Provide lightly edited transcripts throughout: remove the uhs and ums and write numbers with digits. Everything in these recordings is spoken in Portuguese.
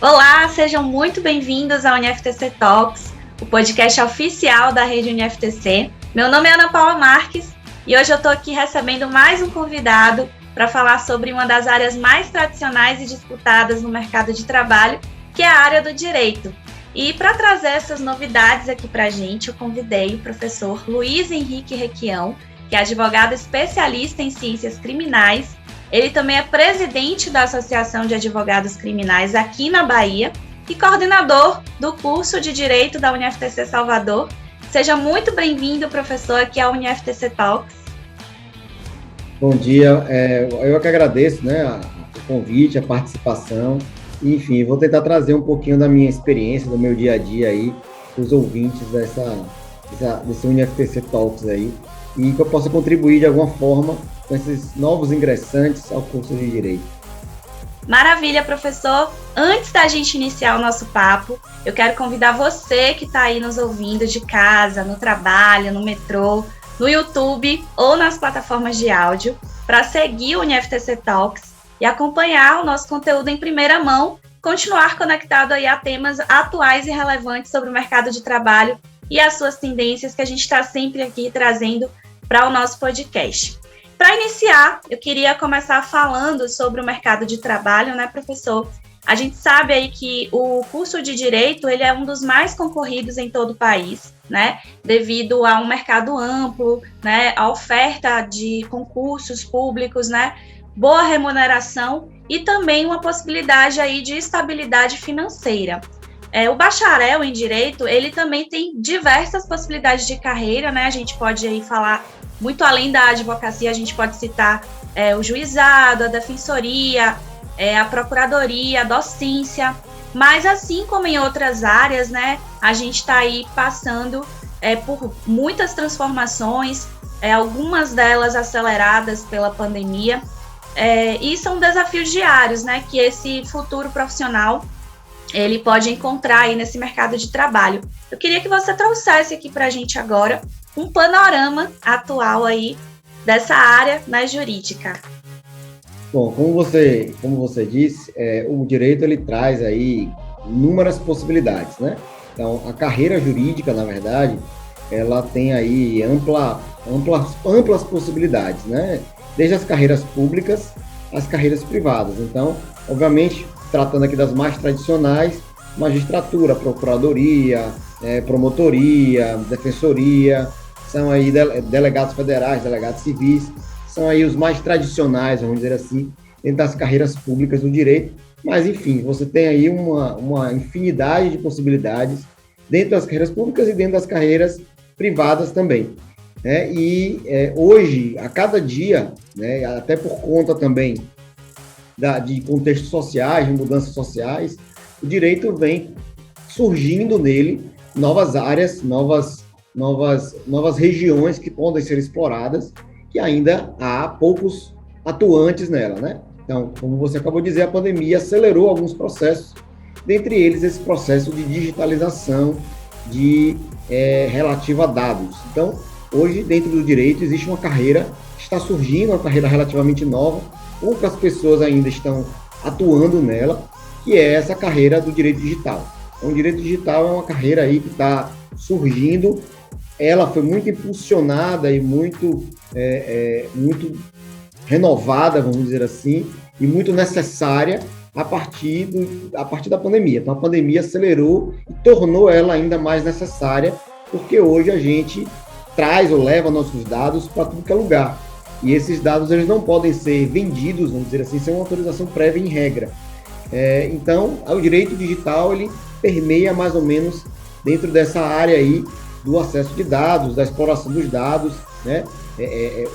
Olá, sejam muito bem-vindos ao UniFTC Talks, o podcast oficial da rede UniFTC. Meu nome é Ana Paula Marques e hoje eu estou aqui recebendo mais um convidado para falar sobre uma das áreas mais tradicionais e disputadas no mercado de trabalho, que é a área do direito. E para trazer essas novidades aqui para a gente, eu convidei o professor Luiz Henrique Requião, que é advogado especialista em ciências criminais. Ele também é presidente da Associação de Advogados Criminais aqui na Bahia e coordenador do curso de Direito da UniFTC Salvador. Seja muito bem-vindo, professor, aqui ao UniFTC Talks. Bom dia, eu que agradeço, o convite, a participação. Enfim, vou tentar trazer um pouquinho da minha experiência, do meu dia a dia aí, para os ouvintes desse UniFTC Talks aí, e que eu possa contribuir de alguma forma com esses novos ingressantes ao curso de Direito. Maravilha, professor. Antes da gente iniciar o nosso papo, eu quero convidar você que está aí nos ouvindo de casa, no trabalho, no metrô, no YouTube ou nas plataformas de áudio, para seguir o UniFTC Talks e acompanhar o nosso conteúdo em primeira mão, continuar conectado aí a temas atuais e relevantes sobre o mercado de trabalho e as suas tendências que a gente está sempre aqui trazendo para o nosso podcast. Para iniciar, eu queria começar falando sobre o mercado de trabalho, né, professor? A gente sabe aí que o curso de Direito, ele é um dos mais concorridos em todo o país, né, devido a um mercado amplo, né, a oferta de concursos públicos, né, boa remuneração e também uma possibilidade aí de estabilidade financeira. O bacharel em Direito, ele também tem diversas possibilidades de carreira, né, a gente pode aí falar muito além da advocacia, a gente pode citar o juizado, a defensoria, a procuradoria, a docência, mas assim como em outras áreas, né, a gente está aí passando por muitas transformações, algumas delas aceleradas pela pandemia, e são desafios diários, né, que esse futuro profissional ele pode encontrar aí nesse mercado de trabalho. Eu queria que você trouxesse aqui para a gente agora um panorama atual aí dessa área na jurídica. Bom, como você disse, o direito ele traz aí inúmeras possibilidades, né? Então, a carreira jurídica, na verdade, ela tem aí amplas possibilidades, né? Desde as carreiras públicas às carreiras privadas. Então, obviamente, tratando aqui das mais tradicionais, magistratura, procuradoria, promotoria, defensoria, são aí delegados federais, delegados civis, são aí os mais tradicionais, vamos dizer assim, dentro das carreiras públicas do direito. Mas, enfim, você tem aí uma infinidade de possibilidades dentro das carreiras públicas e dentro das carreiras privadas também. Hoje, a cada dia, né, até por conta também de contextos sociais, de mudanças sociais, o direito vem surgindo nele novas áreas, novas regiões que podem ser exploradas, que ainda há poucos atuantes nela, né? Então, como você acabou de dizer, a pandemia acelerou alguns processos, dentre eles esse processo de digitalização relativo a dados. Então, hoje, dentro do direito, existe uma carreira que está surgindo, uma carreira relativamente nova, poucas pessoas ainda estão atuando nela, que é essa carreira do direito digital. Então, o direito digital é uma carreira aí que está surgindo. Ela foi muito impulsionada e muito renovada, vamos dizer assim, e muito necessária a partir da pandemia. Então, a pandemia acelerou e tornou ela ainda mais necessária, porque hoje a gente traz ou leva nossos dados para tudo que é lugar. E esses dados eles não podem ser vendidos, vamos dizer assim, sem uma autorização prévia em regra. Então, o direito digital ele permeia mais ou menos dentro dessa área aí do acesso de dados, da exploração dos dados, né?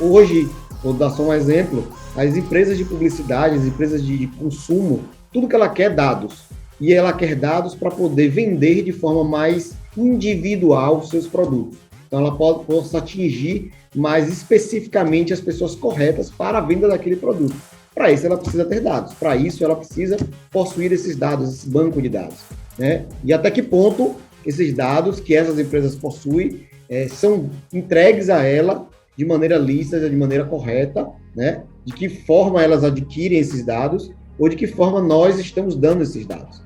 Hoje, vou dar só um exemplo, as empresas de publicidade, as empresas de consumo, tudo que ela quer é dados. E ela quer dados para poder vender de forma mais individual os seus produtos. Então, ela possa atingir mais especificamente as pessoas corretas para a venda daquele produto. Para isso, ela precisa ter dados. Para isso, ela precisa possuir esses dados, esse banco de dados, né? E até que ponto esses dados que essas empresas possuem são entregues a ela de maneira lícita, de maneira correta, né? De que forma elas adquirem esses dados ou de que forma nós estamos dando esses dados.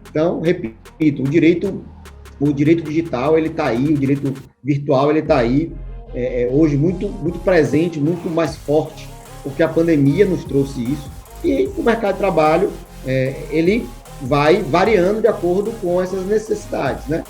Então, repito, o direito digital, ele está aí, o direito virtual, ele está aí, hoje muito presente, muito mais forte, porque a pandemia nos trouxe isso, e o mercado de trabalho, ele vai variando de acordo com essas necessidades, né?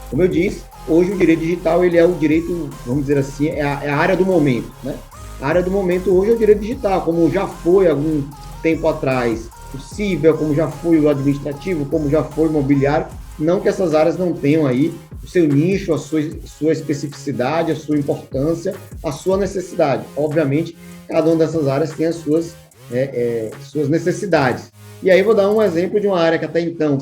Como eu disse, hoje o direito digital, ele é o direito, vamos dizer assim, é a área do momento, né? A área do momento hoje é o direito digital, como já foi algum tempo atrás o cível, como já foi o administrativo, como já foi o imobiliário, não que essas áreas não tenham aí o seu nicho, a sua especificidade, a sua importância, a sua necessidade. Obviamente, cada uma dessas áreas tem as suas necessidades. E aí vou dar um exemplo de uma área que até então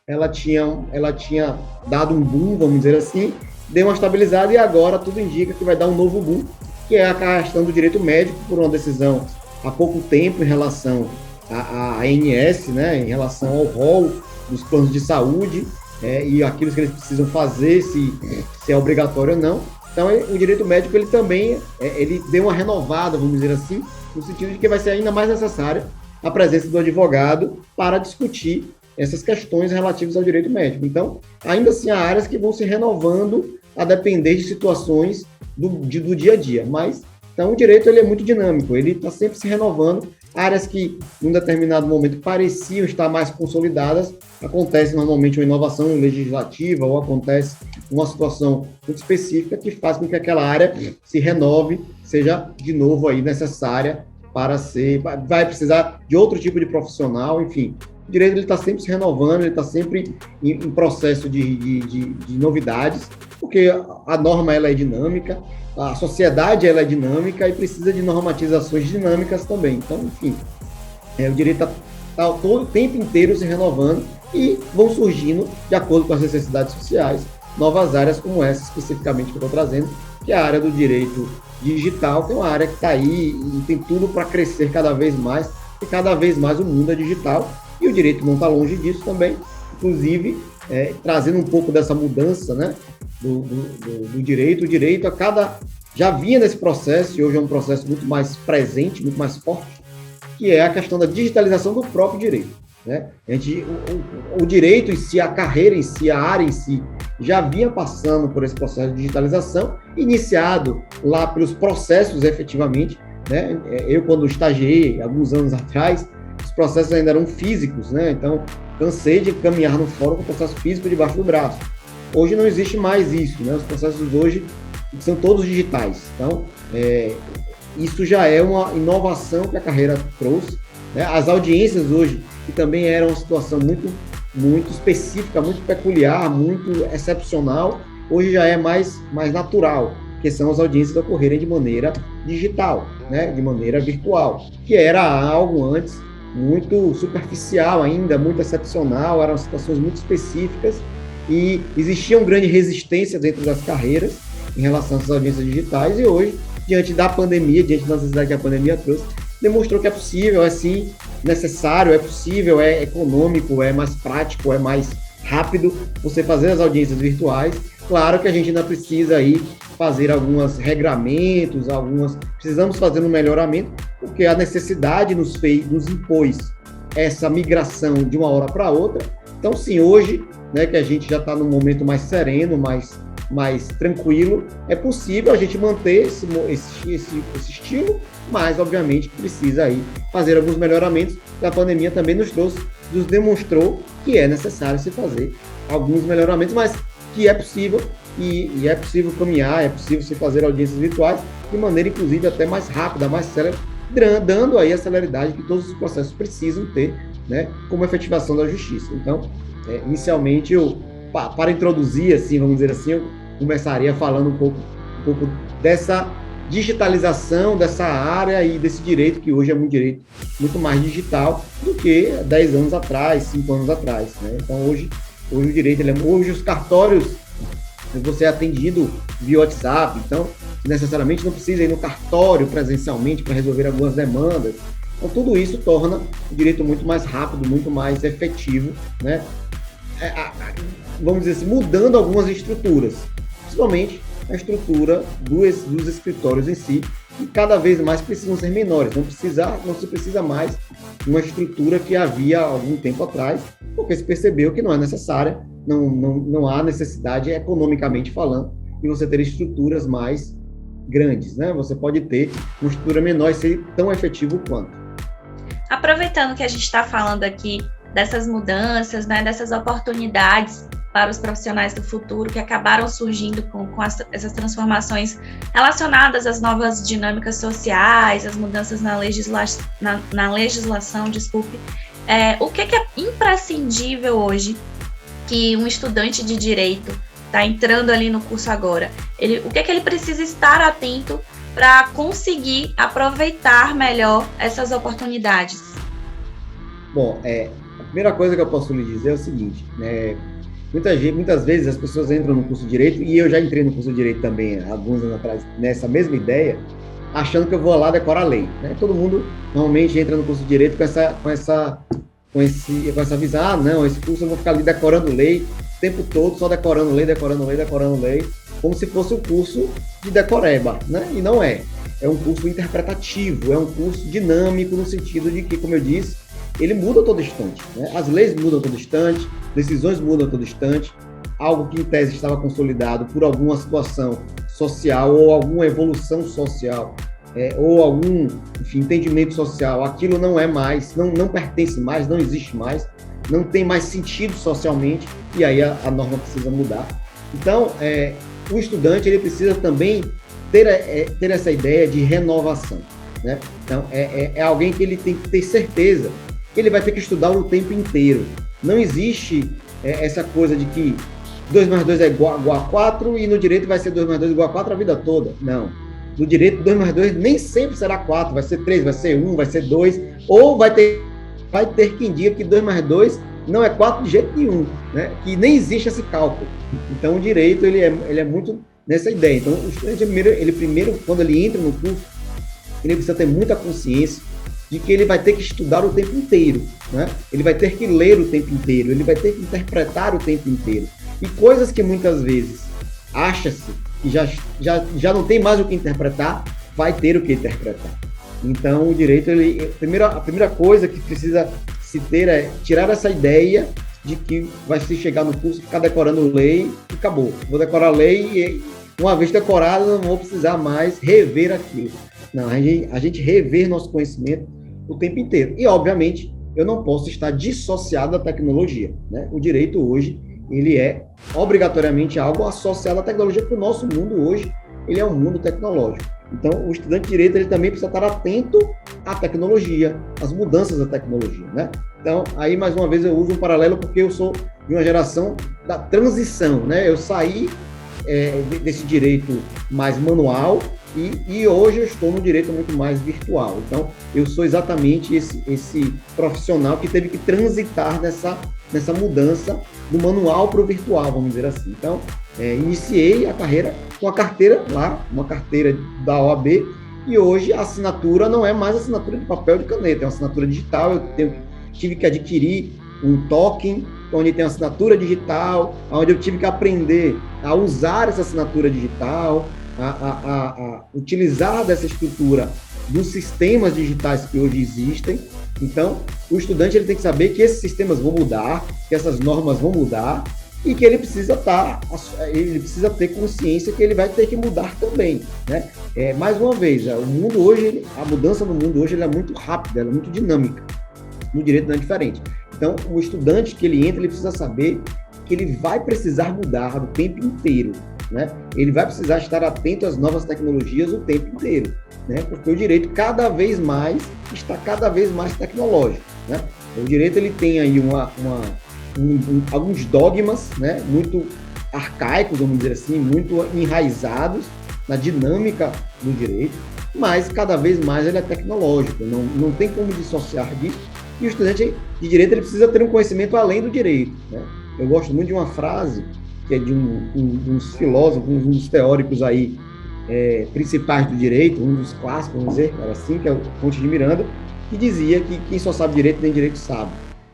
ela tinha dado um boom, vamos dizer assim, deu uma estabilizada e agora tudo indica que vai dar um novo boom, que é a questão do direito médico, por uma decisão há pouco tempo em relação à ANS, né, em relação ao rol dos planos de saúde, e aquilo que eles precisam fazer, se é obrigatório ou não. Então, o direito médico, ele também ele deu uma renovada, vamos dizer assim, no sentido de que vai ser ainda mais necessária a presença do advogado para discutir essas questões relativas ao direito médico. Então, ainda assim, há áreas que vão se renovando a depender de situações do dia a dia, mas então o direito ele é muito dinâmico, ele está sempre se renovando. Áreas que, em um determinado momento, pareciam estar mais consolidadas, acontece normalmente uma inovação legislativa ou acontece uma situação muito específica que faz com que aquela área se renove, seja de novo aí necessária vai precisar de outro tipo de profissional, enfim. O direito está sempre se renovando, ele está sempre em processo de novidades, porque a norma ela é dinâmica, a sociedade ela é dinâmica e precisa de normatizações dinâmicas também. Então, enfim, o direito está todo o tempo inteiro se renovando e vão surgindo, de acordo com as necessidades sociais, novas áreas como essa especificamente que eu estou trazendo, que é a área do direito digital, que é uma área que está aí e tem tudo para crescer cada vez mais, e cada vez mais o mundo é digital, e o direito não está longe disso também, inclusive trazendo um pouco dessa mudança, né, do direito. O direito já vinha nesse processo, e hoje é um processo muito mais presente, muito mais forte, que é a questão da digitalização do próprio direito, né? O direito em si, a carreira em si, a área em si, já vinha passando por esse processo de digitalização, iniciado lá pelos processos efetivamente, né? Eu, quando estagiei, alguns anos atrás, os processos ainda eram físicos, né? Então, cansei de caminhar no fórum com o processo físico debaixo do braço. Hoje não existe mais isso, né? Os processos hoje são todos digitais. Então, isso já é uma inovação que a carreira trouxe, né? As audiências hoje, que também eram uma situação muito específica, muito peculiar, muito excepcional, hoje já é mais natural, que são as audiências ocorrerem de maneira digital, né? De maneira virtual, que era algo antes muito superficial ainda, muito excepcional, eram situações muito específicas e existia uma grande resistência dentro das carreiras em relação a essas audiências digitais, e hoje, diante da pandemia, diante da necessidade que a pandemia trouxe, demonstrou que é possível, é sim necessário, é possível, é econômico, é mais prático, é mais rápido você fazer as audiências virtuais. Claro que a gente ainda precisa aí fazer alguns regramentos, precisamos fazer um melhoramento, porque a necessidade nos impôs essa migração de uma hora para outra. Então, sim, hoje, né, que a gente já está num momento mais sereno, mais tranquilo, é possível a gente manter esse estilo, mas, obviamente, precisa aí fazer alguns melhoramentos. A pandemia também nos demonstrou que é necessário se fazer alguns melhoramentos, mas que é possível, e é possível caminhar, é possível se fazer audiências virtuais de maneira, inclusive, até mais rápida, mais célere, dando aí a celeridade que todos os processos precisam ter, né, como efetivação da justiça. Então, inicialmente, para introduzir, assim, vamos dizer assim, eu começaria falando um pouco dessa digitalização dessa área e desse direito, que hoje é um direito muito mais digital do que 10 anos atrás, 5 anos atrás, né? Então, hoje o direito, hoje os cartórios, você é atendido via WhatsApp, então, necessariamente não precisa ir no cartório presencialmente para resolver algumas demandas. Então, tudo isso torna o direito muito mais rápido, muito mais efetivo, né? Vamos dizer assim, mudando algumas estruturas, principalmente a estrutura dos escritórios em si, que cada vez mais precisam ser menores. Não se precisa mais de uma estrutura que havia há algum tempo atrás, porque se percebeu que não é necessária, não há necessidade, economicamente falando, de você ter estruturas mais grandes, né? Você pode ter uma estrutura menor e ser tão efetivo quanto. Aproveitando que a gente está falando aqui dessas mudanças, né, dessas oportunidades para os profissionais do futuro que acabaram surgindo com essas transformações relacionadas às novas dinâmicas sociais, às mudanças na legislação, o que é imprescindível hoje que um estudante de direito está entrando ali no curso agora? O que ele precisa estar atento para conseguir aproveitar melhor essas oportunidades? Bom, a primeira coisa que eu posso lhe dizer é o seguinte, né? Muitas vezes as pessoas entram no curso de Direito, e eu já entrei no curso de Direito também, alguns anos atrás, nessa mesma ideia, achando que eu vou lá decorar a lei, né? Todo mundo normalmente entra no curso de Direito com essa visão, não, esse curso eu vou ficar ali decorando lei o tempo todo, só decorando lei, como se fosse um curso de decoreba, né? E não é. É um curso interpretativo, é um curso dinâmico, no sentido de que, como eu disse, ele muda a todo instante, né? As leis mudam a todo instante, decisões mudam a todo instante, algo que em tese estava consolidado por alguma situação social ou alguma evolução social, ou algum, enfim, entendimento social, aquilo não é mais, não pertence mais, não existe mais, não tem mais sentido socialmente, e aí a norma precisa mudar. Então, o estudante ele precisa também ter essa ideia de renovação, né? Então, é alguém que ele tem que ter certeza que ele vai ter que estudar o tempo inteiro. Não existe essa coisa de que 2 mais 2 é igual a 4 e no direito vai ser 2 mais 2 igual a 4 a vida toda. Não. No direito, 2 mais 2 nem sempre será 4, vai ser 3, vai ser 1, vai ser 2, ou vai ter quem diga que 2 mais 2 não é 4 de jeito nenhum, né? Que nem existe esse cálculo. Então, o direito ele é muito nessa ideia. Então, o estudante, ele primeiro, quando ele entra no curso, ele precisa ter muita consciência de que ele vai ter que estudar o tempo inteiro, né? Ele vai ter que ler o tempo inteiro, ele vai ter que interpretar o tempo inteiro. E coisas que muitas vezes acha-se que já não tem mais o que interpretar, vai ter o que interpretar. Então, o direito, a primeira coisa que precisa se ter é tirar essa ideia de que vai se chegar no curso, ficar decorando lei e acabou. Vou decorar a lei e, uma vez decorado, não vou precisar mais rever aquilo. Não, a gente rever nosso conhecimento o tempo inteiro. E, obviamente, eu não posso estar dissociado da tecnologia, né? O direito hoje, ele é obrigatoriamente algo associado à tecnologia, porque o nosso mundo hoje, ele é um mundo tecnológico. Então, o estudante de direito, ele também precisa estar atento à tecnologia, às mudanças da tecnologia, né? Então, aí, mais uma vez, eu uso um paralelo porque eu sou de uma geração da transição, né? Eu saí desse direito mais manual e hoje eu estou no direito muito mais virtual. Então, eu sou exatamente esse profissional que teve que transitar nessa mudança do manual para o virtual, vamos dizer assim. Então, iniciei a carreira com a carteira lá, uma carteira da OAB, e hoje a assinatura não é mais assinatura de papel e de caneta, é uma assinatura digital. Eu tive que adquirir um token, onde tem uma assinatura digital, onde eu tive que aprender a usar essa assinatura digital, a utilizar dessa estrutura dos sistemas digitais que hoje existem. Então, o estudante ele tem que saber que esses sistemas vão mudar, que essas normas vão mudar, e que ele precisa ter consciência que ele vai ter que mudar também, né? Mais uma vez, o mundo hoje, a mudança no mundo hoje, ela é muito rápida, ela é muito dinâmica. No direito não é diferente. Então, o estudante que ele entra, ele precisa saber que ele vai precisar mudar o tempo inteiro, né? Ele vai precisar estar atento às novas tecnologias o tempo inteiro, né? Porque o direito cada vez mais está cada vez mais tecnológico, né? O direito ele tem aí alguns dogmas, né? Muito arcaicos, vamos dizer assim, muito enraizados na dinâmica do direito, mas cada vez mais ele é tecnológico, não tem como dissociar disso. E o estudante de direito ele precisa ter um conhecimento além do direito, né? Eu gosto muito de uma frase que é de uns filósofos, um dos teóricos aí principais do direito, um dos clássicos, vamos dizer, era assim, que é o Ponte de Miranda, que dizia que quem só sabe direito nem direito sabe,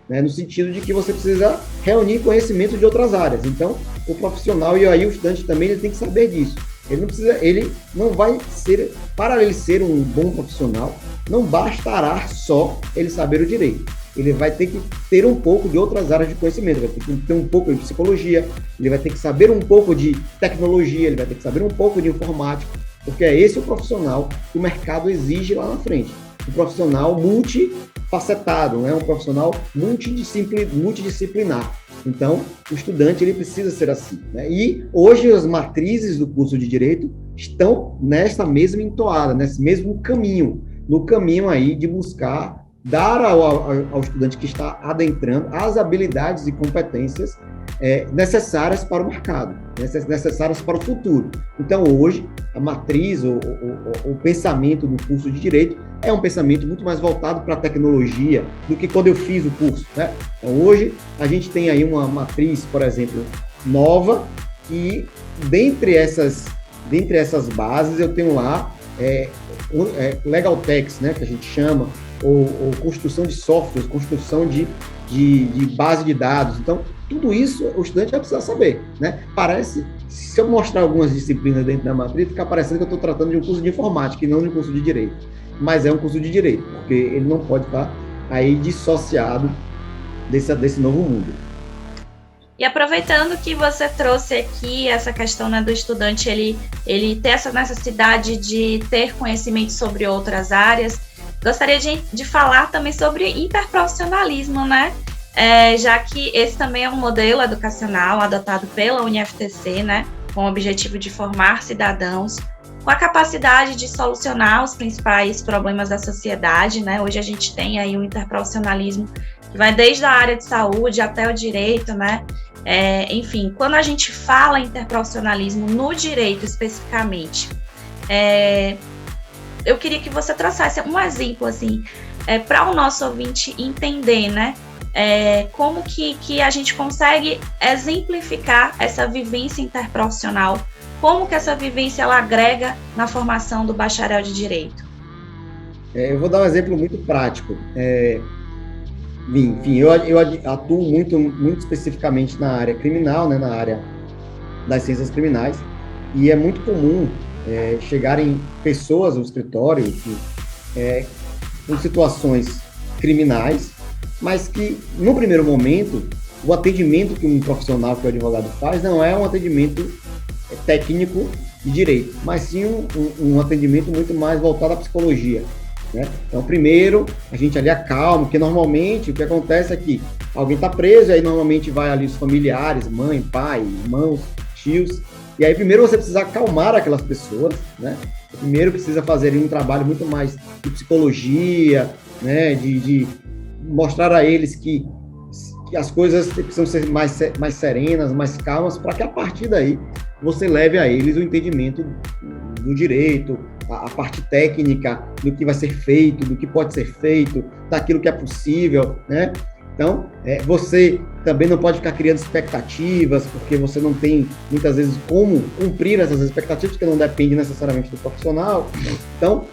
né? No sentido de que você precisa reunir conhecimento de outras áreas. Então, o profissional e aí o estudante também ele tem que saber disso. Ele não vai ser, para ele ser um bom profissional, não bastará só ele saber o direito. Ele vai ter que ter um pouco de outras áreas de conhecimento, vai ter que ter um pouco de psicologia, ele vai ter que saber um pouco de tecnologia, ele vai ter que saber um pouco de informática, porque é esse o profissional que o mercado exige lá na frente. Um profissional multifacetado, né? Um profissional multidisciplinar. Então, o estudante ele precisa ser assim, né? E hoje as matrizes do curso de Direito estão nessa mesma entoada, nesse mesmo caminho, no caminho aí de buscar dar ao estudante que está adentrando as habilidades e competências necessárias para o mercado, necessárias para o futuro. Então, hoje, a matriz, o pensamento do curso de Direito é um pensamento muito mais voltado para a tecnologia do que quando eu fiz o curso, né? Então, hoje, a gente tem aí uma matriz, por exemplo, nova, e dentre essas bases, eu tenho lá Legal Techs, né, que a gente chama, ou construção de softwares, construção de base de dados. Então, tudo isso o estudante vai precisar saber, né? Parece, se eu mostrar algumas disciplinas dentro da matriz, fica parecendo que eu estou tratando de um curso de informática e não de um curso de direito. Mas é um curso de direito, porque ele não pode estar aí dissociado desse novo mundo. E aproveitando que você trouxe aqui essa questão, né, do estudante ele ter essa necessidade de ter conhecimento sobre outras áreas, gostaria de falar também sobre interprofissionalismo, né? Já que esse também é um modelo educacional adotado pela UniFTC, né, com o objetivo de formar cidadãos com a capacidade de solucionar os principais problemas da sociedade, né? Hoje a gente tem aí um interprofissionalismo que vai desde a área de saúde até o direito, né? Enfim, quando a gente fala interprofissionalismo no direito especificamente, eu queria que você trouxesse um exemplo, assim, para o nosso ouvinte entender, né? Como que a gente consegue exemplificar essa vivência interprofissional, como que essa vivência ela agrega na formação do bacharel de Direito? Eu vou dar um exemplo muito prático. Enfim, eu atuo muito especificamente na área criminal, né, na área das ciências criminais, e é muito comum chegarem pessoas ao escritório com situações criminais, mas que, no primeiro momento, o atendimento que um profissional, que o advogado faz, não é um atendimento técnico de direito, mas sim um atendimento muito mais voltado à psicologia, né? Então, primeiro, a gente ali acalma, porque normalmente o que acontece é que alguém está preso, e aí normalmente vai ali os familiares, mãe, pai, irmãos, tios, e aí primeiro você precisa acalmar aquelas pessoas, né? Primeiro precisa fazer um trabalho muito mais de psicologia, né? De mostrar a eles que as coisas precisam ser mais serenas, mais calmas, para que a partir daí você leve a eles o entendimento do direito, a parte técnica, do que vai ser feito, do que pode ser feito, daquilo que é possível, né? Então, você também não pode ficar criando expectativas, porque você não tem, muitas vezes, como cumprir essas expectativas, porque não depende necessariamente do profissional. Então,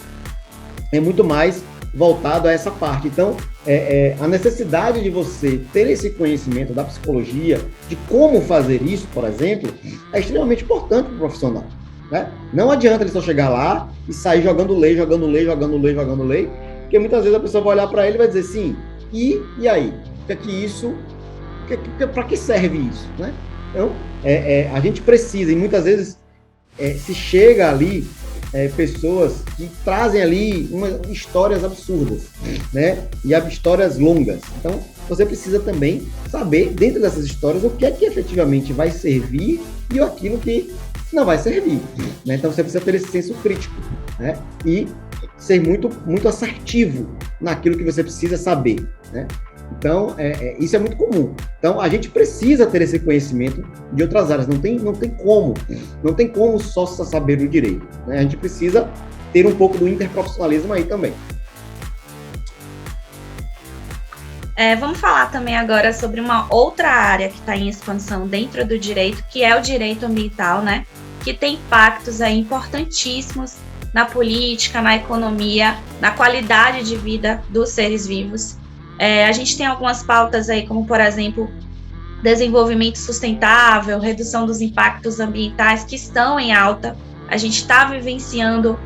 é muito mais voltado a essa parte. Então, a necessidade de você ter esse conhecimento da psicologia, de como fazer isso, por exemplo, é extremamente importante para o profissional, né? Não adianta ele só chegar lá e sair jogando lei, porque muitas vezes a pessoa vai olhar para ele e vai dizer assim, e aí? Para que serve isso, né? Então, a gente precisa, e muitas vezes se chega ali pessoas que trazem ali histórias absurdas, né? E histórias longas. Então, você precisa também saber, dentro dessas histórias, o que é que efetivamente vai servir e aquilo que não vai servir, né? Então, você precisa ter esse senso crítico, né? E ser muito, muito assertivo naquilo que você precisa saber, né? Então, isso é muito comum. Então, a gente precisa ter esse conhecimento de outras áreas. Não tem como só saber o direito, né? A gente precisa ter um pouco do interprofissionalismo aí também. Vamos falar também agora sobre uma outra área que está em expansão dentro do direito, que é o direito ambiental, né? Que tem impactos aí importantíssimos na política, na economia, na qualidade de vida dos seres vivos. A gente tem algumas pautas aí, como, por exemplo, desenvolvimento sustentável, redução dos impactos ambientais, que estão em alta a gente está vivenciando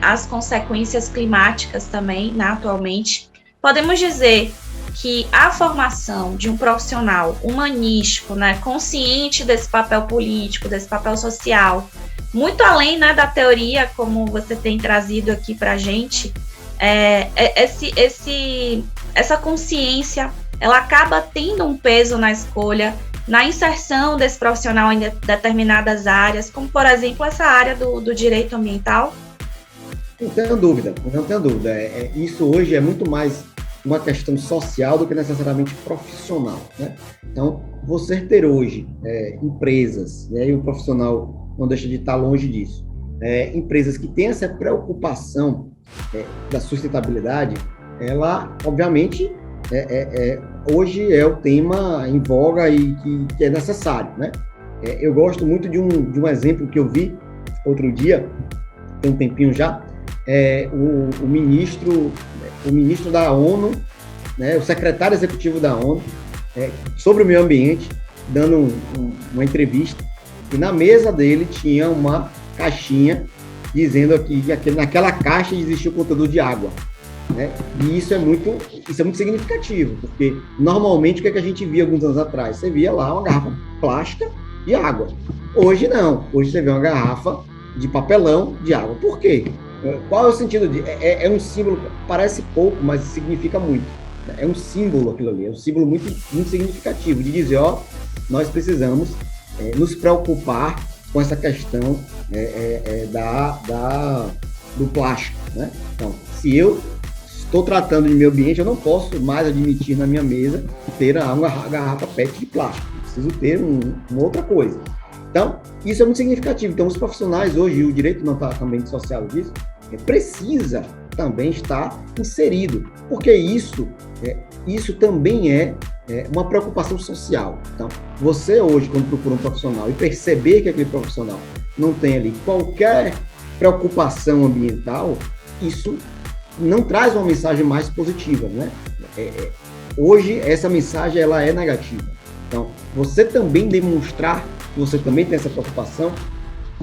as consequências climáticas também, né, atualmente. Podemos dizer que a formação de um profissional humanístico, né, consciente desse papel político, desse papel social, muito além, né, da teoria, como você tem trazido aqui para a gente, essa consciência, ela acaba tendo um peso na escolha, na inserção desse profissional em determinadas áreas, como, por exemplo, essa área do direito ambiental? Não tenho dúvida, não tenho dúvida. Isso hoje é muito mais uma questão social do que necessariamente profissional, né? Então, você ter hoje empresas, né, e o profissional não deixa de estar longe disso, empresas que têm essa preocupação da sustentabilidade, ela, obviamente, hoje é o tema em voga e que é necessário, né? Eu gosto muito de um exemplo que eu vi outro dia, tem um tempinho já, o ministro da ONU, né, o secretário executivo da ONU, sobre o meio ambiente, dando uma entrevista, e na mesa dele tinha uma caixinha dizendo que naquela caixa existia o conteúdo de água, né? E isso é muito significativo, porque normalmente o que a gente via alguns anos atrás? Você via lá uma garrafa plástica de água. Hoje não, hoje você vê uma garrafa de papelão de água. Por quê? Qual é o sentido disso? É um símbolo, parece pouco, mas significa muito. É um símbolo aquilo ali, é um símbolo muito, muito significativo, de dizer, nós precisamos nos preocupar com essa questão do plástico, né? Então, se eu estou tratando de meio ambiente, eu não posso mais admitir na minha mesa ter uma garrafa PET de plástico. Preciso ter uma outra coisa. Então, isso é muito significativo. Então, os profissionais hoje, e o direito não está também social disso, precisa também estar inserido, porque isso também é uma preocupação social. Então, você hoje, quando procura um profissional e perceber que aquele profissional não tem ali qualquer preocupação ambiental, isso não traz uma mensagem mais positiva, né? Hoje, essa mensagem ela é negativa. Então, você também demonstrar que você também tem essa preocupação,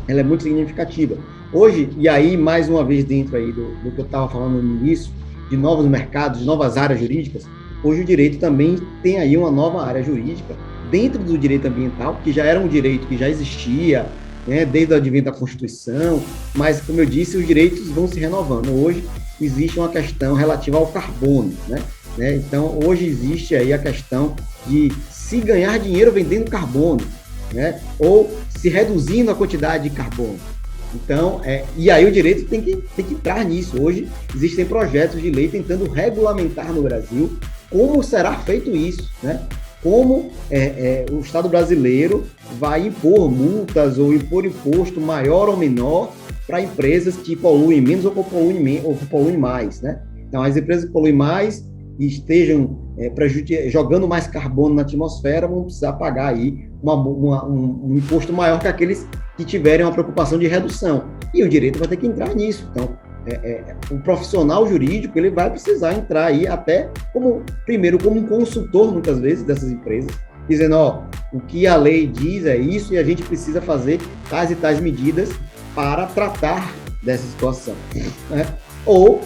ela é muito significativa. Hoje, e aí, mais uma vez, dentro aí do que eu estava falando no início, de novos mercados, de novas áreas jurídicas, hoje o direito também tem aí uma nova área jurídica dentro do direito ambiental, que já era um direito que já existia, né, desde o advento da Constituição, mas, como eu disse, os direitos vão se renovando. Hoje existe uma questão relativa ao carbono, né? Então, hoje existe aí a questão de se ganhar dinheiro vendendo carbono, né? Ou se reduzindo a quantidade de carbono. Então, e aí o direito tem que entrar nisso. Hoje existem projetos de lei tentando regulamentar no Brasil como será feito isso, né? Como o Estado brasileiro vai impor multas ou impor imposto maior ou menor para empresas que poluem menos ou que poluem mais, né? Então, as empresas que poluem mais e estejam jogando mais carbono na atmosfera vão precisar pagar aí um imposto maior que aqueles que tiverem uma preocupação de redução. E o direito vai ter que entrar nisso. Então, o profissional jurídico ele vai precisar entrar aí até primeiro como um consultor, muitas vezes, dessas empresas, dizendo, o que a lei diz é isso e a gente precisa fazer tais e tais medidas para tratar dessa situação, né? Ou,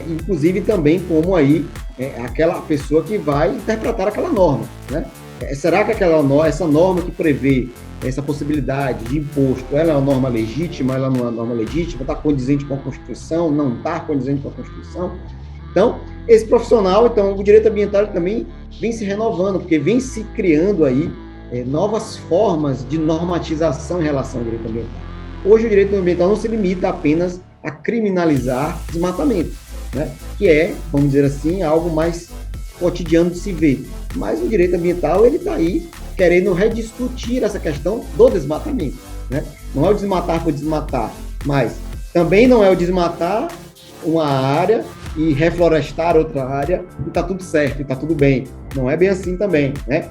inclusive, também como aí aquela pessoa que vai interpretar aquela norma, né? Será que essa norma que prevê essa possibilidade de imposto, ela é uma norma legítima, ela não é uma norma legítima, está condizente com a Constituição, não está condizente com a Constituição? Então, esse profissional, o direito ambiental também vem se renovando, porque vem se criando aí novas formas de normatização em relação ao direito ambiental. Hoje o direito ambiental não se limita apenas a criminalizar desmatamento, né? Que é, vamos dizer assim, algo mais cotidiano de se ver. Mas o direito ambiental, ele está aí querendo rediscutir essa questão do desmatamento, né? Não é o desmatar por desmatar, mas também não é o desmatar uma área e reflorestar outra área e está tudo certo, e está tudo bem. Não é bem assim também, né?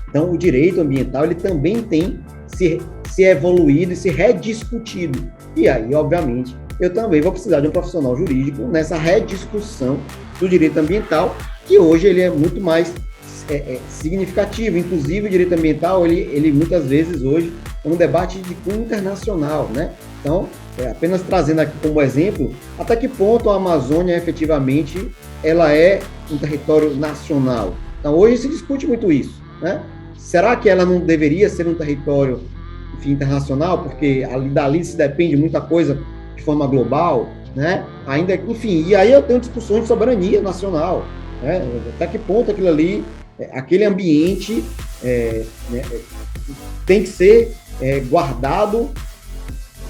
Então, o direito ambiental, ele também tem se evoluído e se rediscutido. E aí, obviamente, eu também vou precisar de um profissional jurídico nessa rediscussão do direito ambiental, que hoje ele é muito mais significativo. Inclusive, o direito ambiental, ele muitas vezes hoje é um debate de cunho internacional, né? Então, apenas trazendo aqui como exemplo, até que ponto a Amazônia efetivamente ela é um território nacional. Então, hoje se discute muito isso, né? Será que ela não deveria ser um território, enfim, internacional? Porque dali se depende muita coisa de forma global, né? Ainda, enfim, e aí eu tenho discussões de soberania nacional, né? Até que ponto aquilo ali, aquele ambiente né, tem que ser guardado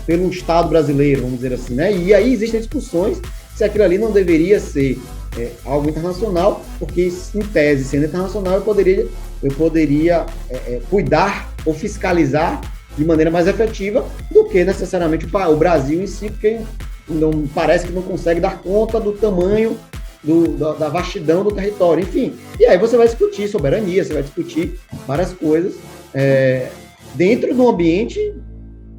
pelo Estado brasileiro, vamos dizer assim, né? E aí existem discussões se aquilo ali não deveria ser algo internacional, porque em tese, sendo internacional, eu poderia cuidar ou fiscalizar de maneira mais efetiva do que necessariamente o Brasil em si, porque não parece que não consegue dar conta do tamanho da vastidão do território, enfim. E aí você vai discutir soberania, você vai discutir várias coisas dentro do ambiente,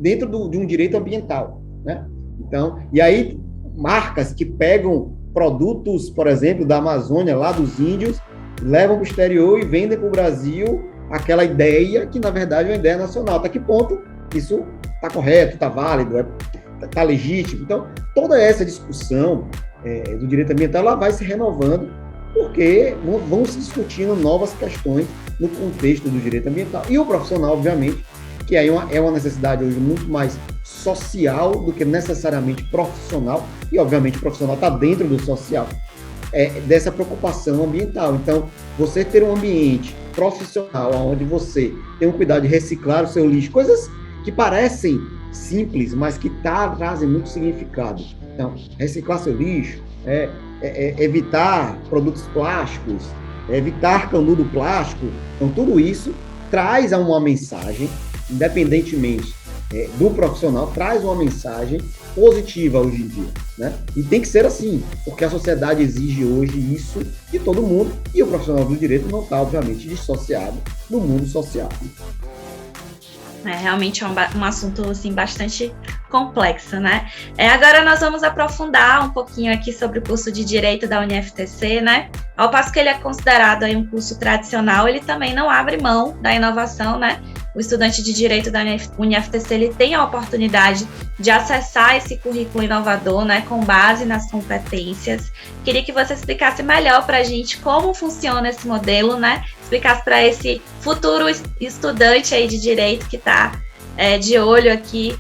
dentro de um direito ambiental, né? Então, e aí marcas que pegam produtos, por exemplo, da Amazônia, lá dos índios, levam para o exterior e vendem para o Brasil aquela ideia que, na verdade, é uma ideia nacional. Até que ponto isso está correto, está válido, está legítimo? Então, toda essa discussão do direito ambiental ela vai se renovando, porque vão se discutindo novas questões no contexto do direito ambiental. E o profissional, obviamente, que aí é uma necessidade hoje muito mais social do que necessariamente profissional, e obviamente o profissional está dentro do social, dessa preocupação ambiental. Então, você ter um ambiente profissional onde você tem um cuidado de reciclar o seu lixo, coisas que parecem simples, mas que trazem muito significado. Então, reciclar seu lixo, evitar produtos plásticos, evitar canudo plástico, então tudo isso traz uma mensagem, independentemente do profissional, traz uma mensagem positiva hoje em dia, né? E tem que ser assim, porque a sociedade exige hoje isso de todo mundo, e o profissional do direito não está, obviamente, dissociado do mundo social. Realmente é um assunto assim, bastante complexo, né? Agora nós vamos aprofundar um pouquinho aqui sobre o curso de Direito da UniFTC, né? Ao passo que ele é considerado aí um curso tradicional, ele também não abre mão da inovação, né? O estudante de Direito da UniFTC, ele tem a oportunidade de acessar esse currículo inovador, né, com base nas competências. Queria que você explicasse melhor para a gente como funciona esse modelo, né? Explicasse para esse futuro estudante aí de Direito que está de olho aqui,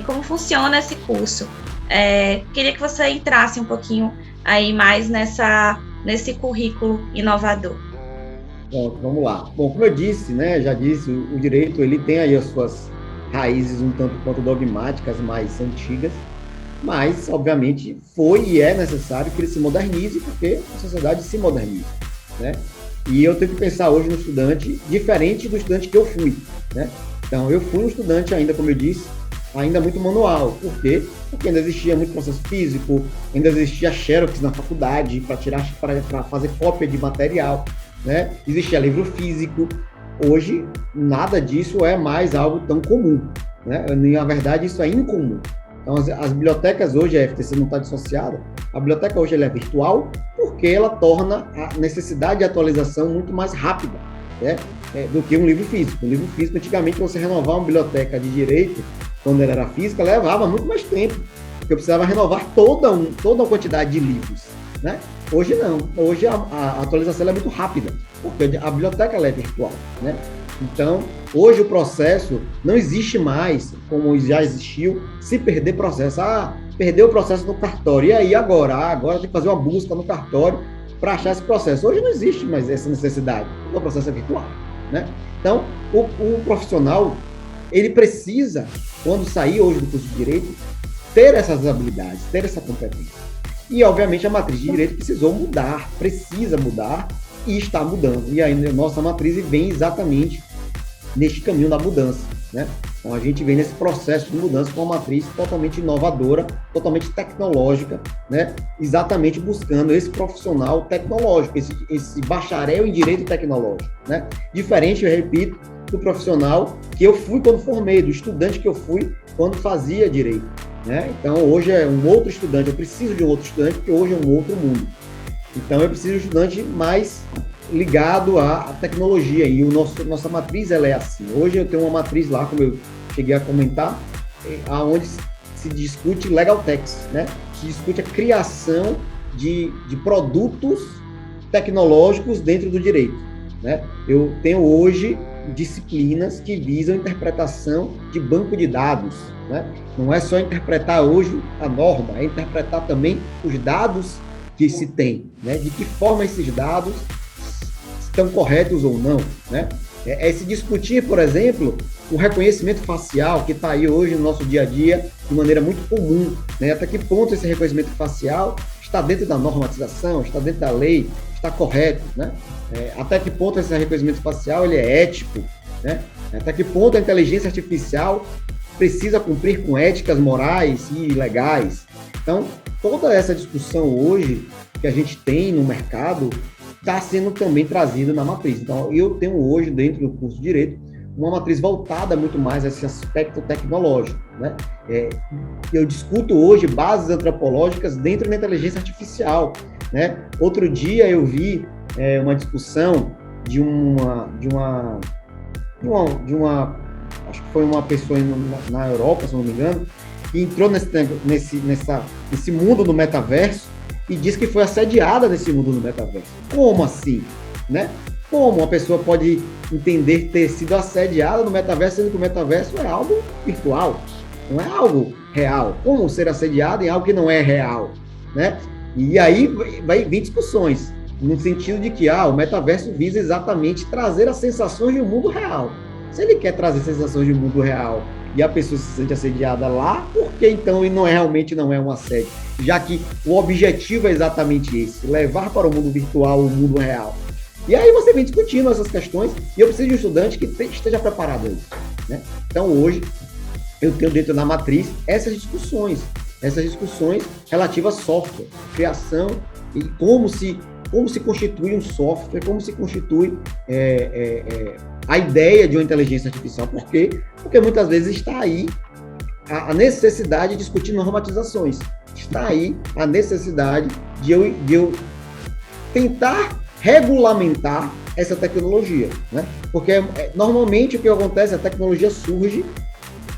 como funciona esse curso. Queria que você entrasse um pouquinho aí mais nesse currículo inovador. Bom, vamos lá. Bom, como eu disse, né, já disse, o direito ele tem aí as suas raízes um tanto quanto dogmáticas mais antigas, mas, obviamente, foi e é necessário que ele se modernize, porque a sociedade se moderniza, né? E eu tenho que pensar hoje no estudante diferente do estudante que eu fui, né? Então, eu fui um estudante ainda, como eu disse, ainda muito manual. Por quê? Porque ainda existia muito processo físico, ainda existia xerox na faculdade para fazer cópia de material, né? Existia livro físico. Hoje, nada disso é mais algo tão comum, né? Na verdade, isso é incomum. Então, as bibliotecas hoje, a FTC não está dissociada, a biblioteca hoje ela é virtual porque ela torna a necessidade de atualização muito mais rápida, né? Do que um livro físico. Um livro físico, antigamente, você renovar uma biblioteca de direito, quando ela era física, levava muito mais tempo, porque eu precisava renovar toda a quantidade de livros, né? Hoje não. Hoje a atualização é muito rápida, porque a biblioteca ela é virtual, né? Então, hoje o processo não existe mais, como já existiu, se perder processo. Perdeu o processo no cartório. E aí agora? Agora tem que fazer uma busca no cartório para achar esse processo. Hoje não existe mais essa necessidade, porque o processo é virtual, né? Então, o profissional, ele precisa, quando sair hoje do curso de Direito, ter essas habilidades, ter essa competência. E, obviamente, a matriz de Direito precisa mudar e está mudando. E aí, a nossa matriz vem exatamente neste caminho da mudança, né? Então, a gente vem nesse processo de mudança com uma matriz totalmente inovadora, totalmente tecnológica, né? Exatamente buscando esse profissional tecnológico, esse bacharel em Direito Tecnológico, né? Diferente, eu repito, do profissional que eu fui quando formei, do estudante que eu fui quando fazia Direito, né? Então, hoje é um outro estudante, eu preciso de um outro estudante, porque hoje é um outro mundo. Então, eu preciso de um estudante mais ligado à tecnologia, e nossa matriz ela é assim. Hoje eu tenho uma matriz lá, como eu cheguei a comentar, aonde se discute legal text, né? Se discute a criação de produtos tecnológicos dentro do direito, né? Eu tenho hoje disciplinas que visam interpretação de banco de dados, né? Não é só interpretar hoje a norma, é interpretar também os dados que se tem, né? De que forma esses dados estão corretos ou não, né? É se discutir, por exemplo, o reconhecimento facial, que está aí hoje no nosso dia a dia de maneira muito comum, né? Até que ponto esse reconhecimento facial está dentro da normatização, está dentro da lei, está correto, né? Até que ponto esse reconhecimento facial ele é ético, né? Até que ponto a inteligência artificial precisa cumprir com éticas morais e legais. Então, toda essa discussão hoje que a gente tem no mercado está sendo também trazido na matriz. Então, eu tenho hoje, dentro do curso de Direito, uma matriz voltada muito mais a esse aspecto tecnológico, né? Eu discuto hoje bases antropológicas dentro da inteligência artificial, né? Outro dia eu vi uma discussão de uma acho que foi uma pessoa na Europa, se não me engano, que entrou nesse mundo do metaverso e disse que foi assediada nesse mundo do metaverso. Como assim, né? Como uma pessoa pode entender ter sido assediada no metaverso, sendo que o metaverso é algo virtual, não é algo real? Como ser assediado em algo que não é real, né? E aí vai vir discussões, no sentido de que o metaverso visa exatamente trazer as sensações de um mundo real. Se ele quer trazer sensações de um mundo real e a pessoa se sente assediada lá, por que então realmente não é um assédio? Já que o objetivo é exatamente esse, levar para o mundo virtual o mundo real. E aí você vem discutindo essas questões e eu preciso de um estudante que esteja preparado a isso, né? Então hoje eu tenho dentro da matriz essas discussões relativas a software, criação e como se constitui um software, como se constitui a ideia de uma inteligência artificial. Por quê? Porque muitas vezes está aí a necessidade de discutir normatizações, está aí a necessidade de eu tentar regulamentar essa tecnologia, né? Porque normalmente o que acontece, a tecnologia surge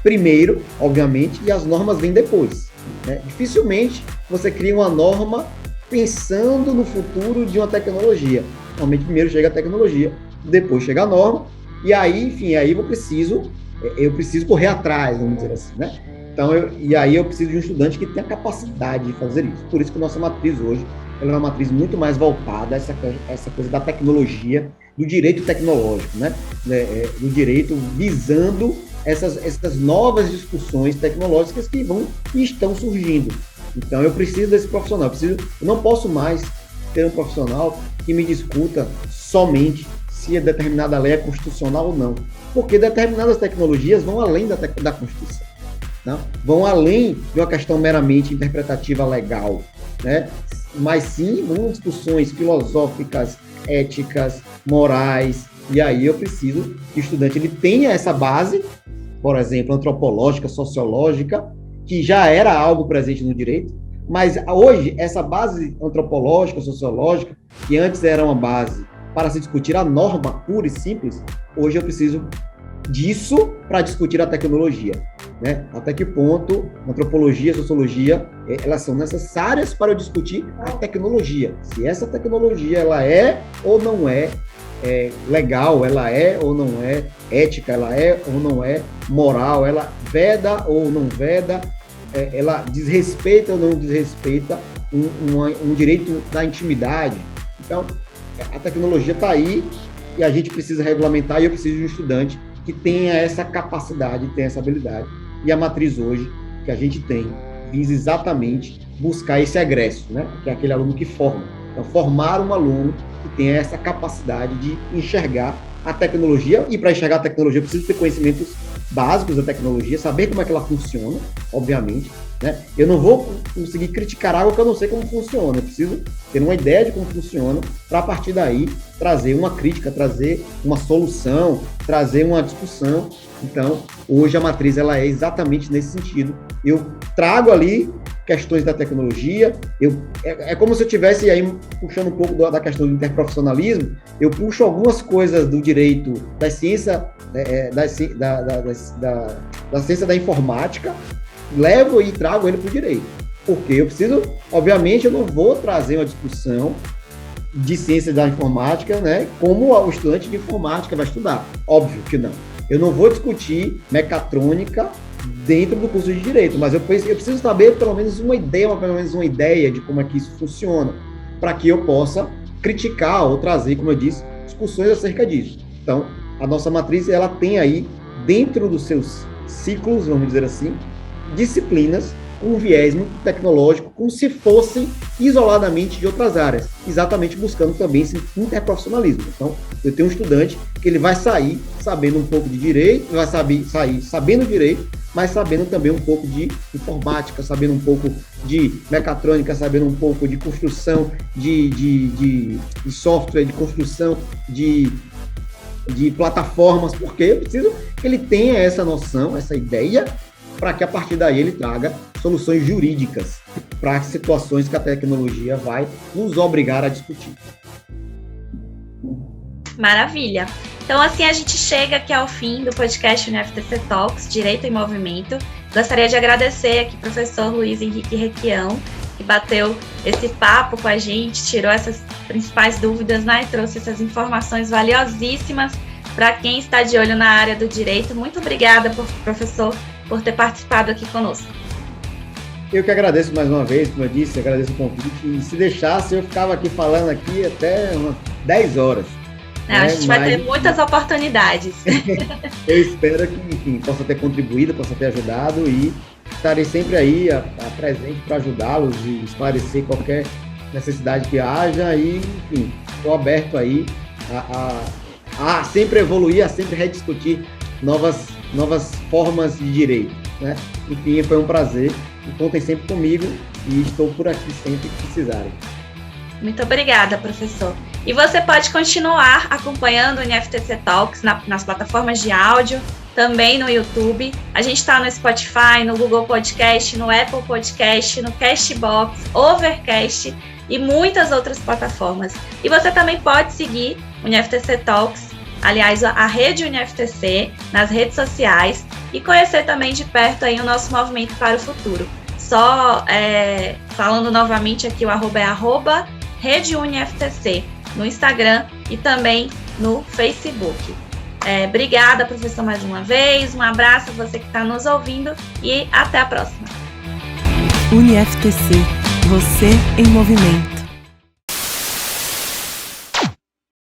primeiro, obviamente, e as normas vêm depois, né? Dificilmente você cria uma norma pensando no futuro de uma tecnologia. Normalmente primeiro chega a tecnologia, depois chega a norma, e aí, enfim, aí eu preciso correr atrás, vamos dizer assim, né? Então, aí eu preciso de um estudante que tenha capacidade de fazer isso. Por isso que a nossa matriz hoje ela é uma matriz muito mais voltada a essa coisa da tecnologia, do direito tecnológico, né? Do direito visando essas novas discussões tecnológicas que estão surgindo. Então, eu preciso desse profissional. Eu não posso mais ter um profissional que me discuta somente se a determinada lei é constitucional ou não, porque determinadas tecnologias vão além da Constituição, né? Vão além de uma questão meramente interpretativa legal, né? Mas sim, vão discussões filosóficas, éticas, morais, e aí eu preciso que o estudante ele tenha essa base, por exemplo, antropológica, sociológica, que já era algo presente no direito, mas hoje essa base antropológica, sociológica, que antes era uma base para se discutir a norma pura e simples, hoje eu preciso disso para discutir a tecnologia, né? Até que ponto antropologia, sociologia, elas são necessárias para eu discutir a tecnologia. Se essa tecnologia ela é ou não é legal, ela é ou não é ética, ela é ou não é moral, ela veda ou não veda, ela desrespeita ou não desrespeita um direito da intimidade. Então, a tecnologia está aí e a gente precisa regulamentar, e eu preciso de um estudante que tenha essa capacidade, tenha essa habilidade. E a matriz hoje, que a gente tem, visa exatamente buscar esse egresso, né? Que é aquele aluno que forma. Então, formar um aluno que tenha essa capacidade de enxergar a tecnologia, e para enxergar a tecnologia eu preciso ter conhecimentos básicos da tecnologia, saber como é que ela funciona, obviamente, né? Eu não vou conseguir criticar algo que eu não sei como funciona, eu preciso ter uma ideia de como funciona, para a partir daí trazer uma crítica, trazer uma solução, trazer uma discussão. Então, hoje a matriz ela é exatamente nesse sentido. Eu trago ali questões da tecnologia. É como se eu estivesse aí puxando um pouco da questão do interprofissionalismo, eu puxo algumas coisas do direito, da ciência, da ciência da informática, levo e trago ele para o direito. Porque eu preciso, obviamente, eu não vou trazer uma discussão de ciência da informática, né, como o estudante de informática vai estudar. Óbvio que não. Eu não vou discutir mecatrônica dentro do curso de Direito, mas eu preciso saber pelo menos uma ideia de como é que isso funciona, para que eu possa criticar ou trazer, como eu disse, discussões acerca disso. Então, a nossa matriz, ela tem aí, dentro dos seus ciclos, vamos dizer assim, disciplinas com um viés muito tecnológico, como se fossem isoladamente de outras áreas, exatamente buscando também esse interprofissionalismo. Então, eu tenho um estudante que ele vai sair sabendo um pouco de direito, vai sair sabendo direito, mas sabendo também um pouco de informática, sabendo um pouco de mecatrônica, sabendo um pouco de construção de software, de construção de plataformas, porque eu preciso que ele tenha essa noção, essa ideia, para que a partir daí ele traga soluções jurídicas para situações que a tecnologia vai nos obrigar a discutir. Maravilha! Então, assim, a gente chega aqui ao fim do podcast UniFTC Talks, Direito em Movimento. Gostaria de agradecer aqui ao professor Luiz Henrique Requião, que bateu esse papo com a gente, tirou essas principais dúvidas, né, e trouxe essas informações valiosíssimas para quem está de olho na área do direito. Muito obrigada, professor, por ter participado aqui conosco. Eu que agradeço mais uma vez, como eu disse, agradeço o convite. E se deixasse, eu ficava aqui falando aqui até umas 10 horas. A gente vai ter muitas oportunidades. Eu espero que, enfim, possa ter contribuído, possa ter ajudado e estarei sempre aí presente para ajudá-los e esclarecer qualquer necessidade que haja e, enfim, estou aberto aí a sempre evoluir, a sempre rediscutir novas formas de direito, né? Enfim, foi um prazer e contem sempre comigo e estou por aqui sempre que precisarem. Muito obrigada, professor. E você pode continuar acompanhando o UniFTC Talks nas plataformas de áudio, também no YouTube. A gente está no Spotify, no Google Podcast, no Apple Podcast, no Castbox, Overcast e muitas outras plataformas. E você também pode seguir o UniFTC Talks, aliás, a rede UniFTC, nas redes sociais e conhecer também de perto aí o nosso movimento para o futuro. Só falando novamente aqui, o arroba é Rede UniFTC no Instagram e também no Facebook. Obrigada, professor, mais uma vez. Um abraço a você que está nos ouvindo e até a próxima. UniFTC, você em movimento.